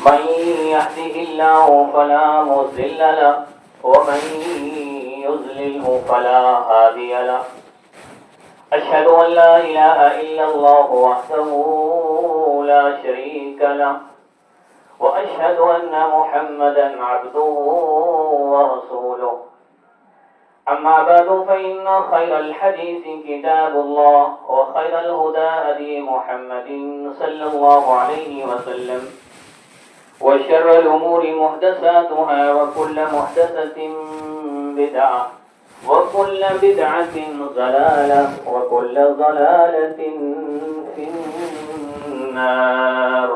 من يهده الله فلا مضل له ومن يضلله فلا هادي له أشهد أن لا إله إلا الله وحده لا شريك له وأشهد أن محمدا عبده ورسوله أما بعد فإن خير الحديث كتاب الله وخير الهدى هدي محمد صلى الله عليه وسلم وشر الأمور محدثاتها وكل محدثة بدعة وكل بدعة ضلالة وكل ضلالة في النار.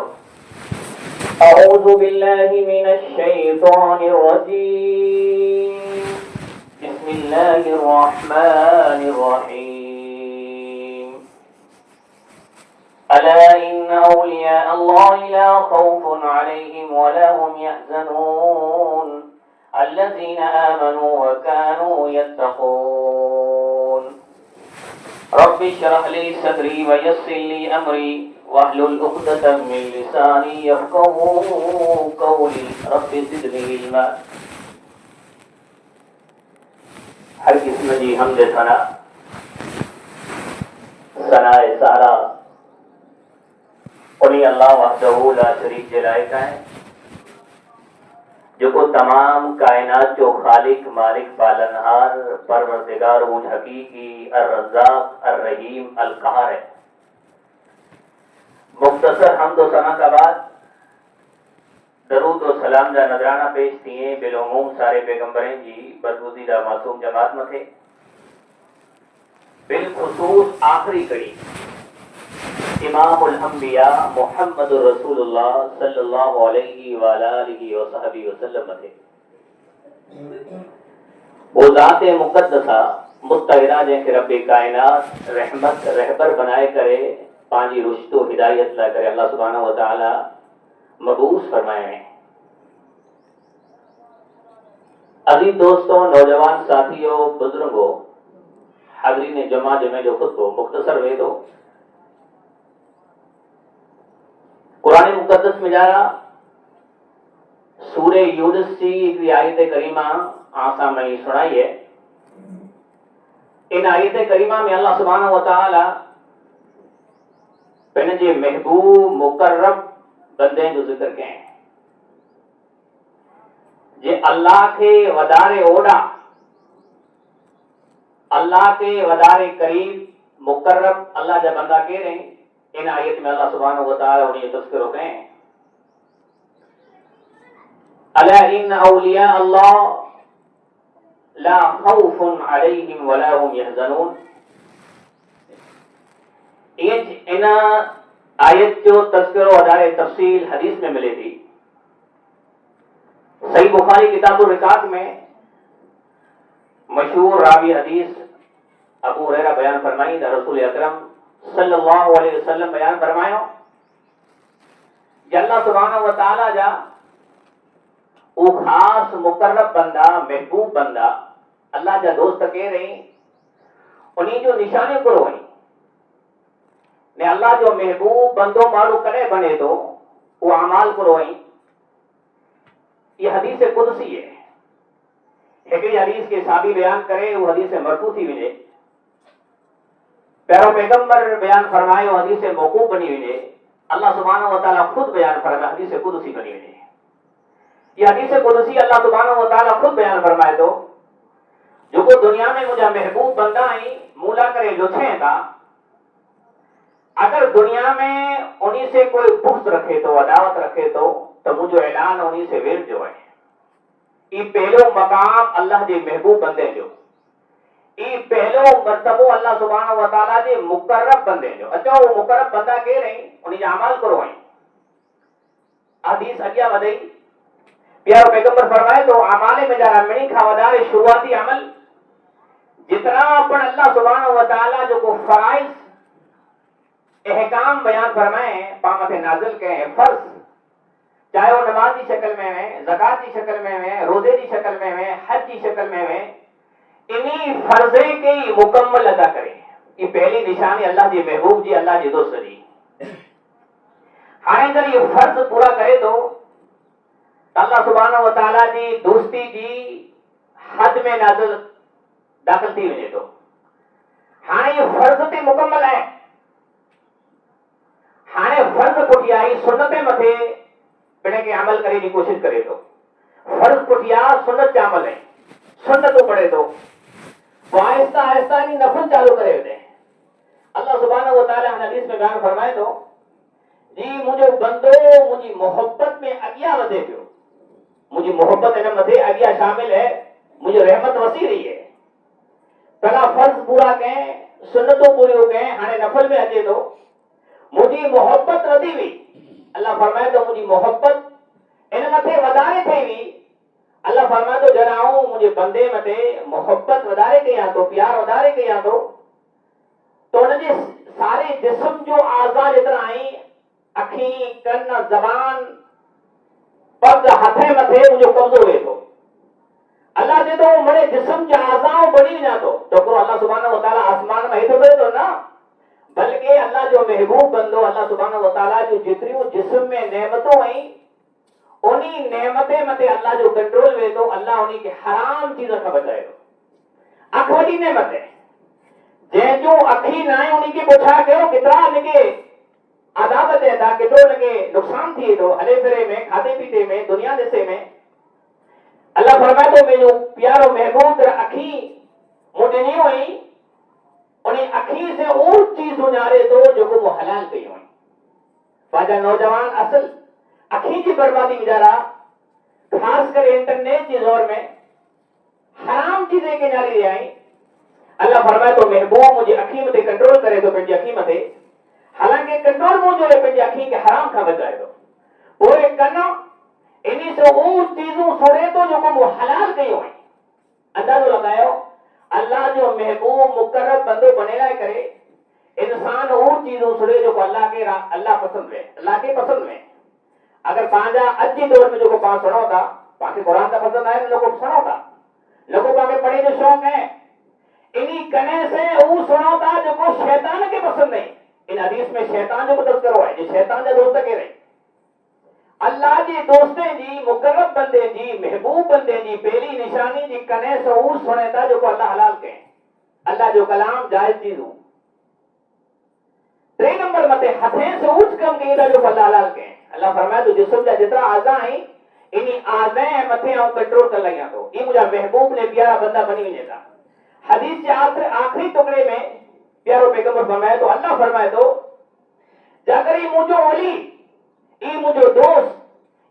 أعوذ بالله من الشيطان الرجيم. بسم الله الرحمن الرحيم. ألا إن أولياء الله لا خوف عليهم ولا هم يحزنون الذين آمنوا وكانوا يتقون. رب اشرح لي صدري ويسر لي أمري واحلل عقدة من لساني يفقهوا قولي. رب زدني علما. ہر قسم جی حمد ثنا سارا انہیں اللہ وحدہ لا شریک جلائے کا ہے جو کو تمام کائنات جو خالق مالک پالنہار پروردگار وجود حقیقی الرزاق الرحیم القہار ہے. مختصر حمد و ثنا کا بعد درود و سلام جا نذرانہ پیش تھیں بالعموم سارے پیغمبریں جی برگزیدہ معصوم جماعت میں تھے. بالخصوص آخری کڑی امام الانبیاء محمد رسول اللہ صلی اللہ علیہ وآلہ وصحبہ وسلم تھے. وہ ذات مقدسہ مستغرہ جن کے رب کائنات رحمت رہبر بنائے کرے پانچی رشد و ہدایت لا کرے اللہ سبحانہ و تعالی مبعوث فرمائے ہیں. عزیز دوستوں، نوجوان ساتھیوں، بزرگوں، حاضرین جمع جو خود کو مختصر ہوئے تو قرآن مقدس میں جا رہا سورہ یونس کی ایک آیت کریمہ آسان میں سنائی ہے. ان آیت کریمہ میں اللہ سبحانہ و تعالی پنجے محبوب مقرب بندے جو ذکر کے ہیں جے اللہ کے ودارے اوڈا اللہ کے ودارے قریب مقرب اللہ جب بندہ کہہ رہے ہیں. ان آیت میں اللہ سبحانہ و تعالی انہیں تذکر ہوتے ہیں. الا ان اولیاء اللہ لا خوف علیہم ولا هم يحزنون. ان آیت جو تذکر و ادارے تفصیل حدیث میں ملے تھی. صحیح بخاری کتاب الرقاق میں مشہور راوی حدیث ابو ہریرہ بیان فرمائی دا رسول اکرم صلی اللہ علیہ وسلم بیان فرمایا کہ اللہ سبحانہ و تعالی جا او خاص مقرب بندہ محبوب بندہ اللہ جا دوست کہہ رہی انہیں جو نشانے کو روئی نے اللہ جو محبوب بندوں مالو کرے بنے تو وہ اعمال کو روئی. یہ حدیث قدسی ہے. ایک حدیث کے صحابی بیان کرے وہ حدیث مرفوع تھی ملے. پیرو پیغمبر بیان فرمائے وہ حدیث موقوف بنی ہوئی. اللہ سبحانہ و تعالیٰ خود بیان فرمائے حدیث قدسی بنی ہوئی. یہ حدیث قدسی اللہ سبحانہ و تعالیٰ خود بیان فرمائے تو جو کو دنیا میں مجھے محبوب بندہ ہی مولا کرے لچھیں تھا اگر دنیا میں انہی سے کوئی بغض رکھے تو عداوت رکھے تو مجھے اعلان انہی سے ویر جو ہے یہ پہلو مقام اللہ دے محبوب بندے جو یہ پہلو مرتبہ اللہ سبحانہ و تعالیٰ دے مقرب بندے جو اچھا وہ مقرب بندہ کہہ رہے ہیں انہیں عمل کرو ہیں. حدیث اگیا ودئی پیارو پیغمبر فرمائے تو عمالے میں جا رہا منی کھاودار شروعاتی عمل جتنا اپن اللہ سبحانہ و تعالیٰ جو کو فرائض احکام بیان فرمائے پامت نازل کے ہیں فرض چاہے وہ نماز کی شکل میں ہیں زکات کی شکل میں ہیں روزے کی شکل میں ہیں حج کی شکل میں ہیں انہی فرضے کے مکمل ادا کریں. یہ پہلی نشانی اللہ جی محبوب جی اللہ جی دوست جی. ہاں اگر یہ فرض پورا کرے تو اللہ سبحانہ و تعالیٰ جی دوستی جی حد میں نازل داخل تھی وجے تو ہانے یہ فرض تے مکمل ہے ہانے فرض پٹھیا ہی سنت متھے پڑھے کے عمل کرے کی کوشش کرے تو فرض پٹھیا سنت کے عمل ہے سنت تو پڑھے تو وہ آہستہ آہستہ نہیں نفل چالو کرے ہوتے ہیں اللہ سبحانہ و تعالیٰ حدیث میں بیان فرمائے تو جی مجھے بندو مجھے محبت میں اگیا ودے پیو مجھے محبت ہے مدھے اگیا شامل ہے مجھے رحمت وسیع رہی ہے پہلا فرض پورا کہیں سنتوں پوری ہو گئے ہانے نفل میں اچے تو مجھے محبت ودی ہوئی اللہ فرمائے تو مجھے محبت ان متھے ودارے تھے بھی اللہ فرمائے تو جناؤں مجھے بندے متے محبت ودارے کے یہاں تو پیار ودارے کے یہاں تو ان جی سارے جسم جو اعضاء جتنا آئیں اکھیں کن زبان پگ ہتھے متھے مجھے قبضو ہوئے تو اللہ دے تو مڑے جسم کے اعضاء بڑی نہ تو کو اللہ سبحانہ و تعالیٰ آسمان میں ہی تو نا بلکہ اللہ جو محبوب بندو اللہ سبحانہ و تعالیٰ جو جتنی جسم میں نعمتوں ہیں انہی نعمتیں متے اللہ جو کنٹرول ہوئے تو اللہ انہی کے حرام چیزیں کا بچائے تو اکھ وڈی نعمت ہے جن جو اکھی نہ آئیں انہی کے پوچھا کرو کتنا لگے عذابت ہے تا کترو لگے نقصان تھی تو ہلے پھرے میں کھاتے پیتے میں دنیا جیسے میں اللہ فرمائے تو میں جو پیارو محبوب در اکھی مجھے نہیں ہوئی انہیں اکھی سے اور چیز سنارے تو جو کو وہ حلال کہی ہوئی واجہ نوجوان اصل اکھی کی بربادی مجارا خاص کر انٹرنیٹ کی دور میں حرام چیزیں کے جاری رہے آئیں اللہ فرمائے تو محبوب مجھے اکھی متے کنٹرول کرے تو پنجی اکھی متے حالانکہ کنٹرول موجود ہے پنجی اکھی کے حرام کھا بچائے تو وہ ایک کرنا انہی سے وہ چیزوں سنے تو جو کو وہ حلال کہی ہوئی اندازہ لگائے ہو اللہ جو محبوب مقرب بندو بنے رہے کرے انسان وہ چیزوں سنے جو کو اللہ پسند ہے اللہ کے پسند میں اگر پانجا اجی دور میں جو کو پانچ سنا ہوتا باقی قرآن کا پسند آئے لوگوں کو سنا ہوتا لوگوں کو آگے پڑھے جو شوق ہے انہی کنے سے وہ سنا ہوتا جو کو شیطان کے پسند نہیں ان حدیث میں شیطان جو کو تذکر ہوا ہے جو شیطان جو دوست کے رہے اللہ جی دوستیں جی مقرب بندے جی محبوب بندے جی پہلی نشانی جی کنے سے وہ سنے تھا جو کو اللہ حلال کہیں اللہ جو کلام جائز چیز ہوں 3 نمبر متے ہتھیں سے اوچ کم کہیں تھا جو کو اللہ حلال کہیں اللہ فرمائے تو جسم کا جتنا اعضاء ہیں انہی اعضاء متے آؤں کنٹرول کر لگیا تو یہ مجھے محبوب نے پیارا بندہ بنی ہوئی تھا حدیث کے آخری ٹکڑے میں پیارو پیغمبر فرمائے تو اللہ فرمائے تو جاگر یہ مجھو اولی یہ مجھو دوست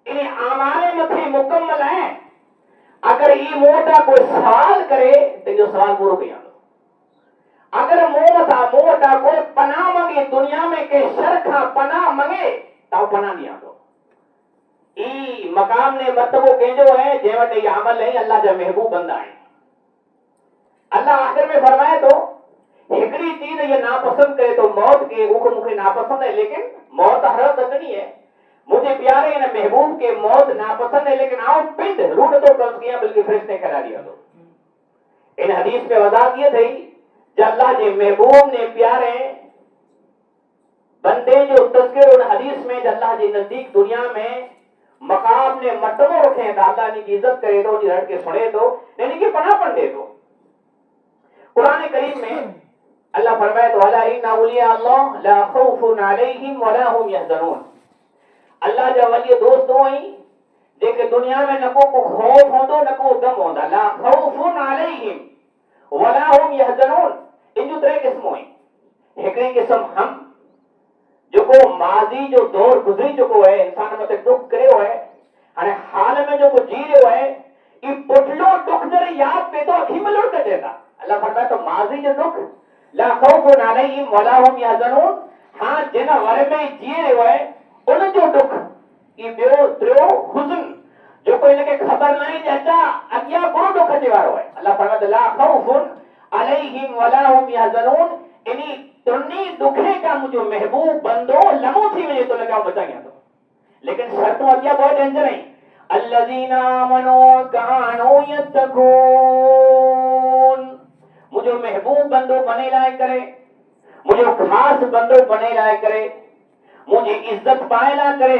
انہیں آمانے متھی مکمل ہیں اگر یہ موٹا کوئی سوال کرے تو جو سوال پورو کیا دو اگر موٹا کوئی پناہ منگے دنیا میں کہ شرخا پناہ منگے تو پناہ نہیں آدو ای مقام نے مرتبہ کہ جو ہے جیوٹ یہ عمل نہیں اللہ جا محبوب بندہ ہے اللہ آخر میں فرمائے تو ایکڑی چیز یہ ناپسند کرے تو موت کے وہ مجھے ناپسند ہے لیکن موت ہر سکنی ہے مجھے پیارے ہیں محبوب کے موت ناپسند ہے لیکن آؤ پنڈ روٹ تو قبض کیا بلکہ فرشتے کرا دیا تو ان حدیث میں وضاحت یہ تھی جب اللہ جی محبوب نے پیارے بندے جو تذکر ان حدیث میں جب اللہ جی نزدیک دنیا میں مقام نے مرتبہ رکھے تو اللہ نے عزت کرے تو جی رٹ کے سنے تو یعنی کہ پناہ پڑھ دے تو قرآن کریم میں اللہ فرمائے تو الا ان اولیاء اللہ لا خوف علیہم ولا هم يحزنون اللہ جا ولی دوست ہوئی جیکے دنیا میں نکو کو خوف ہوندو نکو غم ہوندا لا خوف علیہم ولا هم يحزنون ان جو 3 قسم ہوئی ایکڑی قسم ہم جو کو ماضی جو دور گزری جو کو ہے انسان مت دکھ کرے ہوئے ہنے حال میں جو کو جی رہے ہوئے یہ پٹلو دکھ در یاد پہ تو اکھی میں لڑ کے دیتا اللہ فرمائے تو ماضی جو دکھ لا خوف علیہم ولا هم يحزنون ہاں جنا ور میں جی رہے ہوئے ان جو دکھ یہ بیو حزن جو کوئی لگے خبر نہیں جاتا اگیا بڑو دکھ اچے وارو ہے اللہ فرمائے لا خوف علیہم ولا هم يحزنون انہی تنی دکھے کا مجھے محبوب بندو لمو تھی میں تو لگا بچا گیا تو لیکن شرطوں اگیا بہت ڈینجر ہیں الذین آمنوا کانوا یتقون مجھے محبوب بندو بنے لائے کرے مجھے خاص بندو بنے لائے کرے مجھے عزت پائے لا کرے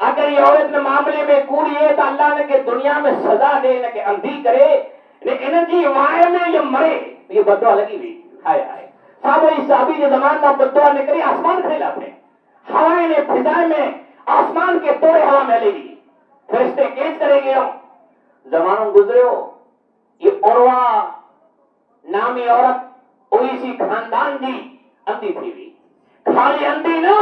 اگر یہ عورت نے معاملے میں کوڑی ہے تو اللہ نے کہ دنیا میں سزا دے نہ کہ اندھی کرے لیکن جی وائے میں یہ مرے یہ بدعا لگی ہوئی ہائے ہائے صاحب اس صحابی کے زمان میں بدعا نکلی آسمان کھیلا تھے ہوائیں نے فضائے میں آسمان کے توڑے ہوا میں لے گی فرشتے کیس کریں گے زمانوں گزرے ہو یہ عروہ نامی عورت اویسی خاندان دی اندھی تھی بھی خالی اندھی نہ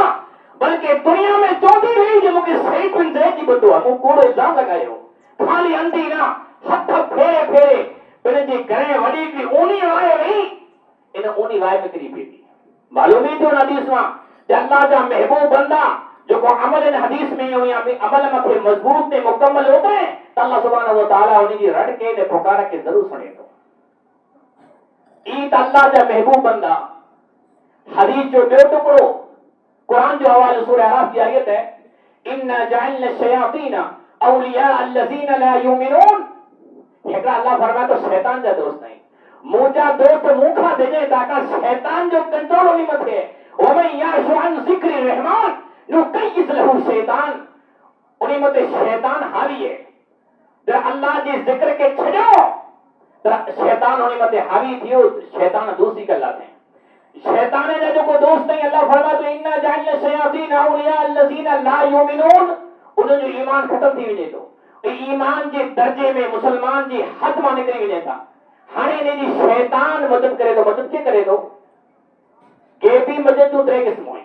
بلکہ دنیا میں چوٹی رہی جو مجھے سعید بن زید کی بدعا مجھ کوڑو الزام لگائے ہو خالی اندھی نہ ہتھ پھیرے پھیرے پھر جی کریں وڈی کی اونی وائے رہی انہیں اونی وائے میں کری پھیری معلوم ہی تھو حدیث میں کہ اللہ جا محبوب بندہ جو کو عمل حدیث میں ہوئی عمل میں مضبوط نے مکمل ہوتا ہے تو اللہ سبحانہ و تعالیٰ انہیں کی رٹ کے نے پکارا کے ضرور سنے تو ایت اللہ جا محبوب بندہ حدیث جو بے ٹکڑو قرآن جو حوالے سورہ اعراف کی آیت ہے اِنَّا جَعَلْنَا الشَّيَاطِينَ أَوْلِيَاءَ الَّذِينَ لَا يُؤْمِنُونَ ایک اللہ فرمایا تو شیطان جا دوست نہیں موجا دوست موکھا دے جائے تاکہ شیطان جو کنٹرول ہونی مت ہے وَمَنْ يَعْشُ عَنْ ذِكْرِ الرَّحْمَنِ نُقَيِّضْ لَهُ شیطان انہی مت شیطان حاوی ہے در اللہ جی ذکر کے چھڑو شیطان انہی مت حاوی تھی شیطان دوسری کر لاتے ہیں شیطان نے جو کو دوست نہیں اللہ فرمایا تو اِنَّا جَعَلْنَا الشَّيَاطِينَ أَوْلِيَاءَ الَّذِينَ لَا يُؤْمِنُونَ انہوں جو ایمان ختم تھی وجے تو ایمان جی درجے میں مسلمان جی حد ماں نکلی وجے تھا ہانے نے جی شیطان مدد کرے تو مدد کیا کرے تو کہ بھی مدد تو ترے قسم ہوئی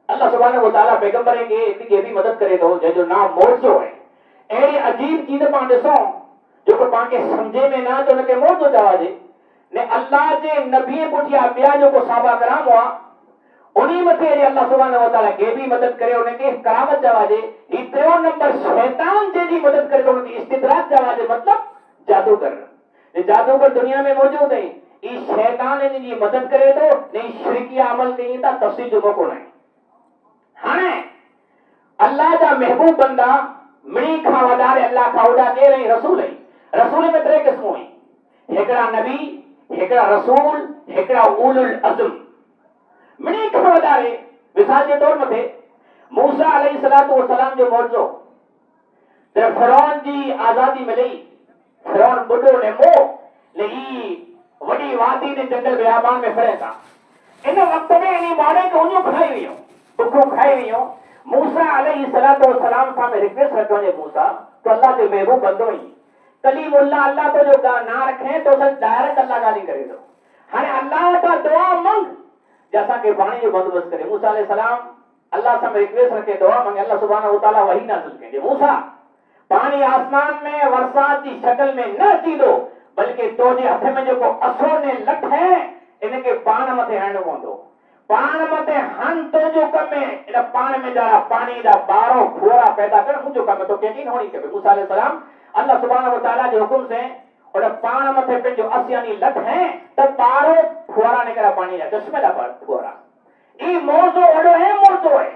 اللہ سبحانہ و تعالیٰ پیغمبریں گے کہ بھی مدد کرے تو جو نام موڑزو ہے ایڑی عجیب چیز پانڈے سو جو کو پانکے سمجھے میں نہ تو نکے موڑزو جاوا دے نے اللہ جے نبی پٹھیا بیا جو کو صحابہ کرام ہوا انہی متے اللہ سبحانہ و تعالیٰ کے بھی مدد کرے انہیں کے کرامت جاوا دے یہ تیو نمبر شیطان جے جی مدد کرے تو انہیں کی استدراج جاوا دے مطلب جادوگر جادوگر دنیا میں موجود ہیں یہ شیطان نے جی مدد کرے تو نہیں شرکی عمل کہیں تا تفسیر جو کو نہیں ہاں اللہ جا محبوب بندہ مڑی کھا ودارے اللہ کھا ودا دے رہی رسول ہے رسول میں ترے قسم ہوئی ہکڑا نبی ہکڑا رسول ہکڑا اول العزم مڑی کھا ودارے مثال کے طور متے موسیٰ علیہ السلام جو موجزو جب فرعون جی آزادی ملی فرعون بڑھو نے مو لئی وڈی وادی نے جنگل بیابان میں پھرے تھا ان وقت میں انہی مانے کو انہوں کھائی ہوئی ہوں بکھوں کھائی ہوئی ہوں موسیٰ علیہ السلام تھا میں ریکویسٹ رکھوں نے موسیٰ تو اللہ کے محبوب بندو ہی کلیم اللہ تو جو نہ رکھیں تو سر ڈائریکٹ اللہ گالی کرے دو ہاں اللہ کا دعا منگ جیسا کہ پانی جو بندوبست کرے موسیٰ علیہ السلام اللہ سے ریکویسٹ رکھے دعا منگے اللہ سبحانہ و تعالیٰ وہی نازل کرے موسیٰ پانی آسمان میں ورسات کی شکل میں نہ چیدو بلکہ تو جے ہتھے میں جو کو اثر نے لٹ ہے انہیں کے پان متے ہینڈ کوندو پان متے ہن تو جو کم ہے انہیں پان میں جارا پانی دا باروں کھورا پیدا کر جو کم ہے تو یقین ہونی کہ موسیٰ علیہ السلام اللہ سبحانہ و تعالیٰ کے حکم سے اور پان متے پہ جو اس یعنی لٹ ہیں تب باروں کھورا نکلا پانی دا چشمے دا پر کھورا یہ موضوع اڑو ہے موضوع ہے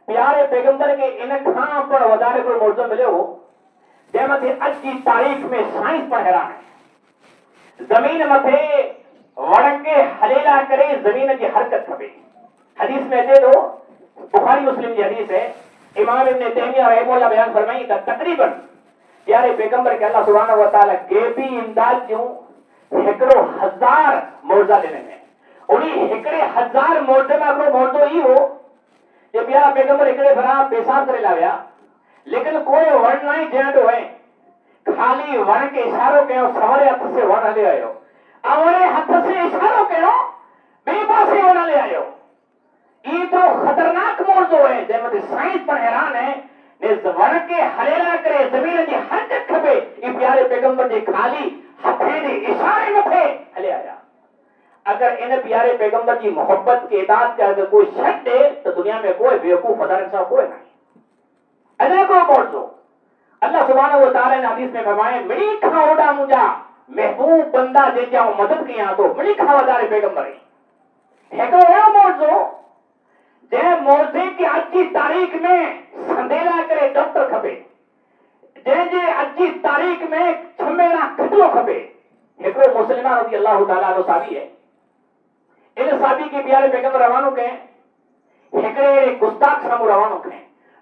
پیارے پیغمبر کے انہیں کھاں پر ودارے کو موضوع ملے ہو جیمت اج کی تاریخ میں سائنس پر حیران ہے زمین متے وڑکے حلیلا کرے زمین کی حرکت کھپے حدیث میں دے دو بخاری مسلم کی حدیث ہے امام ابن تیمیہ رحمہ اللہ بیان فرمائی تھا تقریباً پیارے پیغمبر کے اللہ سبحانہ و تعالیٰ گیبی امداد کیوں ہکڑو ہزار موضوع دینے میں انہیں ہکڑے ہزار موضوع میں اپنے موضوع ہی ہو کہ پیارا پیغمبر ہکڑے بھرا پیساب کرے لاویا لیکن کوئی ورن نہیں جیندو ہے خالی ورن کے اشاروں کے سوارے ہاتھ سے ورن لے آئے ہو اوڑے ہاتھ سے اشاروں کے ہو بے پاسے ورن لے آئے ہو یہ تو خطرناک موضوع ہے جیمت سائنس پر حیران ہے ورن کے حلیلا کرے زمین کی حرکت کھپے یہ پیارے پیغمبر جی خالی ہتھے دے اشارے میں تھے ہلے آیا اگر انہیں پیارے پیغمبر کی محبت کے اطاعت کا اگر کوئی شک دے تو دنیا میں کوئی بیوقوف فدارک صاحب کوئی نہیں ایسے کو موضوع اللہ سبحانہ و تعالیٰ نے حدیث میں فرمائے مڑی کھاوڑا مجھا محبوب بندہ جے کیا مدد کیا تو مڑی کھاوڑا دارے پیغمبر ہے تو وہ موضوع جے موضوع کی آج کی تاریخ میں سندیلا کرے ڈاکٹر کھپے جے آج کی تاریخ میں چھمیلا کھٹلو کھپے ایک مسلمہ رضی اللہ تعالیٰ عنہ صحابی ہے ان صحابی کے پیارے پیغمبر روانو کہیں ہکڑے گستاخ سامو روانو کہیں